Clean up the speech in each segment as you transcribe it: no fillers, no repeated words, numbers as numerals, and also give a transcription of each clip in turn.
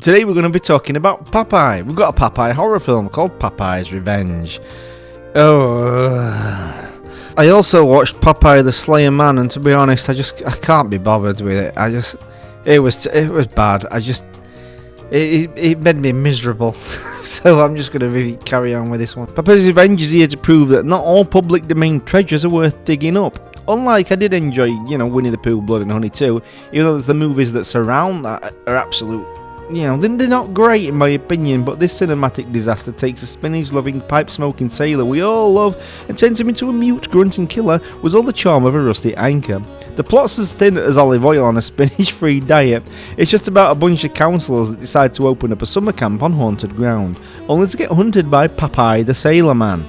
Today we're going to be talking about Popeye. We've got a Popeye horror film called Popeyes Revenge. I also watched Popeye the Slayer Man, and to be honest, I can't be bothered with it. It was bad. It made me miserable. So I'm just going to carry on with this one. Popeyes Revenge is here to prove that not all public domain treasures are worth digging up. Unlike I did enjoy, Winnie the Pooh, Blood and Honey 2, even though the movies that surround that are absolute, they're not great in my opinion, but this cinematic disaster takes a spinach-loving, pipe-smoking sailor we all love and turns him into a mute, grunting killer with all the charm of a rusty anchor. The plot's as thin as olive oil on a spinach-free diet. It's just about a bunch of counsellors that decide to open up a summer camp on haunted ground, only to get hunted by Popeye the Sailor Man,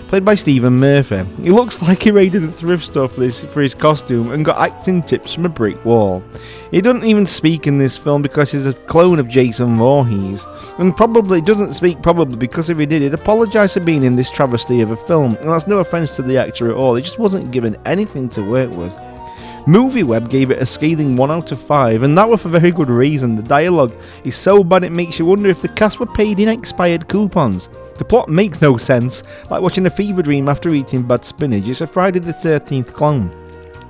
played by Stephen Murphy. He looks like he raided a thrift store for his costume and got acting tips from a brick wall. He doesn't even speak in this film because he's a clone of Jason Voorhees, and probably doesn't speak because if he did, he'd apologise for being in this travesty of a film, and that's no offence to the actor at all. He just wasn't given anything to work with. MovieWeb gave it a scathing 1 out of 5, and that was for very good reason. The dialogue is so bad it makes you wonder if the cast were paid in expired coupons. The plot makes no sense, like watching a fever dream after eating bad spinach. It's a Friday the 13th clone.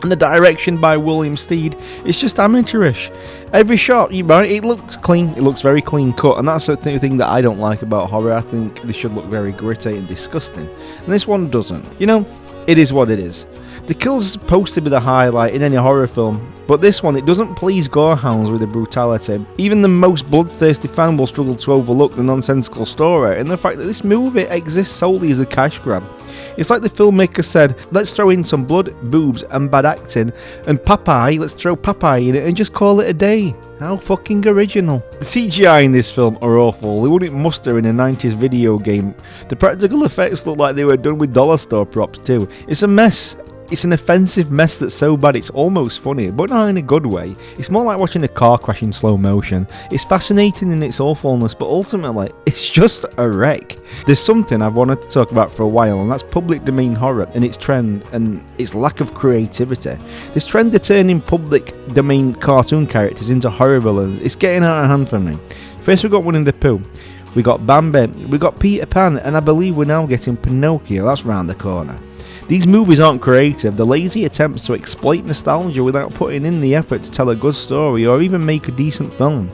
And the direction by William Steed is just amateurish. Every shot, it looks clean, it looks very clean cut, and that's the thing that I don't like about horror. I think they should look very gritty and disgusting, and this one doesn't. It is what it is. The kills are supposed to be the highlight in any horror film, but this one, it doesn't please gorehounds with the brutality. Even the most bloodthirsty fan will struggle to overlook the nonsensical story and the fact that this movie exists solely as a cash grab. It's like the filmmaker said, let's throw in some blood, boobs and bad acting, and Popeye, let's throw Popeye in it and just call it a day. How fucking original. The CGI in this film are awful. They wouldn't muster in a 90s video game. The practical effects look like they were done with dollar store props too. It's a mess. It's an offensive mess that's so bad it's almost funny, but not in a good way. It's more like watching a car crash in slow motion. It's fascinating in its awfulness, but ultimately, it's just a wreck. There's something I've wanted to talk about for a while, and that's public domain horror and its trend and its lack of creativity. This trend of turning public domain cartoon characters into horror villains, it's getting out of hand for me. First we got Winnie the Pooh, we got Bambi, we got Peter Pan, and I believe we're now getting Pinocchio. That's round the corner. These movies aren't creative. They're lazy attempts to exploit nostalgia without putting in the effort to tell a good story or even make a decent film.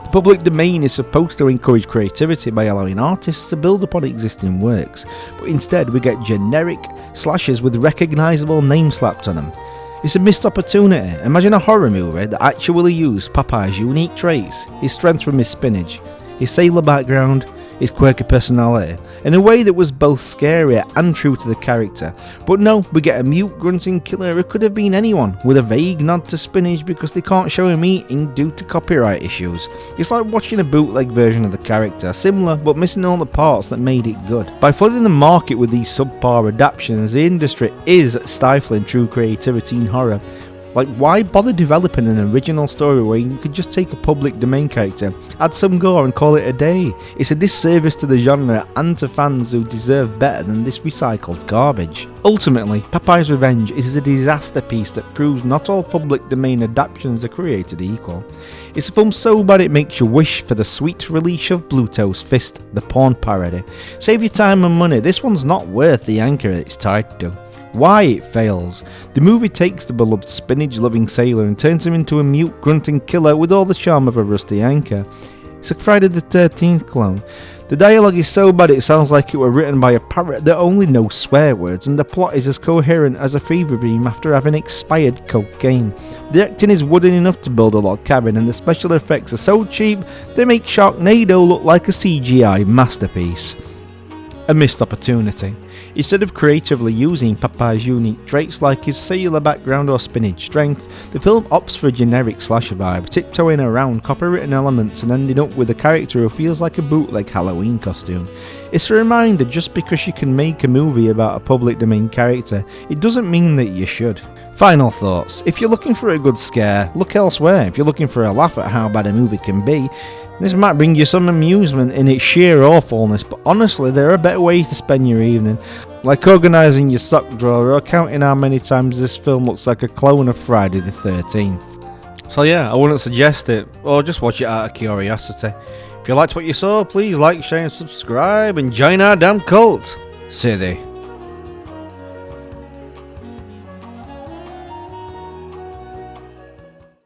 The public domain is supposed to encourage creativity by allowing artists to build upon existing works, but instead we get generic slashes with recognisable names slapped on them. It's a missed opportunity. Imagine a horror movie that actually used Popeye's unique traits, his strength from his spinach, his sailor background, his quirky personality, in a way that was both scary and true to the character. But no, we get a mute grunting killer who could have been anyone, with a vague nod to spinach because they can't show him eating due to copyright issues. It's like watching a bootleg version of the character, similar but missing all the parts that made it good. By flooding the market with these subpar adaptations, the industry is stifling true creativity in horror. Like, why bother developing an original story where you could just take a public domain character, add some gore and call it a day? It's a disservice to the genre and to fans who deserve better than this recycled garbage. Ultimately, Popeyes Revenge is a disaster piece that proves not all public domain adaptations are created equal. It's a film so bad it makes you wish for the sweet release of Bluto's Fist, the porn parody. Save your time and money, this one's not worth the anchor it's tied to. Why it fails. The movie takes the beloved spinach-loving sailor and turns him into a mute, grunting killer with all the charm of a rusty anchor. It's a Friday the 13th clone. The dialogue is so bad it sounds like it were written by a parrot that only knows swear words, and the plot is as coherent as a fever dream after having expired cocaine. The acting is wooden enough to build a log cabin, and the special effects are so cheap they make Sharknado look like a CGI masterpiece. A missed opportunity. Instead of creatively using Popeye's unique traits like his sailor background or spinach strength, the film opts for a generic slasher vibe, tiptoeing around copywritten elements and ending up with a character who feels like a bootleg Halloween costume. It's a reminder, just because you can make a movie about a public domain character, it doesn't mean that you should. Final thoughts. If you're looking for a good scare, look elsewhere. If you're looking for a laugh at how bad a movie can be, this might bring you some amusement in its sheer awfulness, but honestly there are better ways to spend your evening, like organising your sock drawer or counting how many times this film looks like a clone of Friday the 13th. So yeah, I wouldn't suggest it, or just watch it out of curiosity. If you liked what you saw, please like, share and subscribe and join our damn cult. Say they.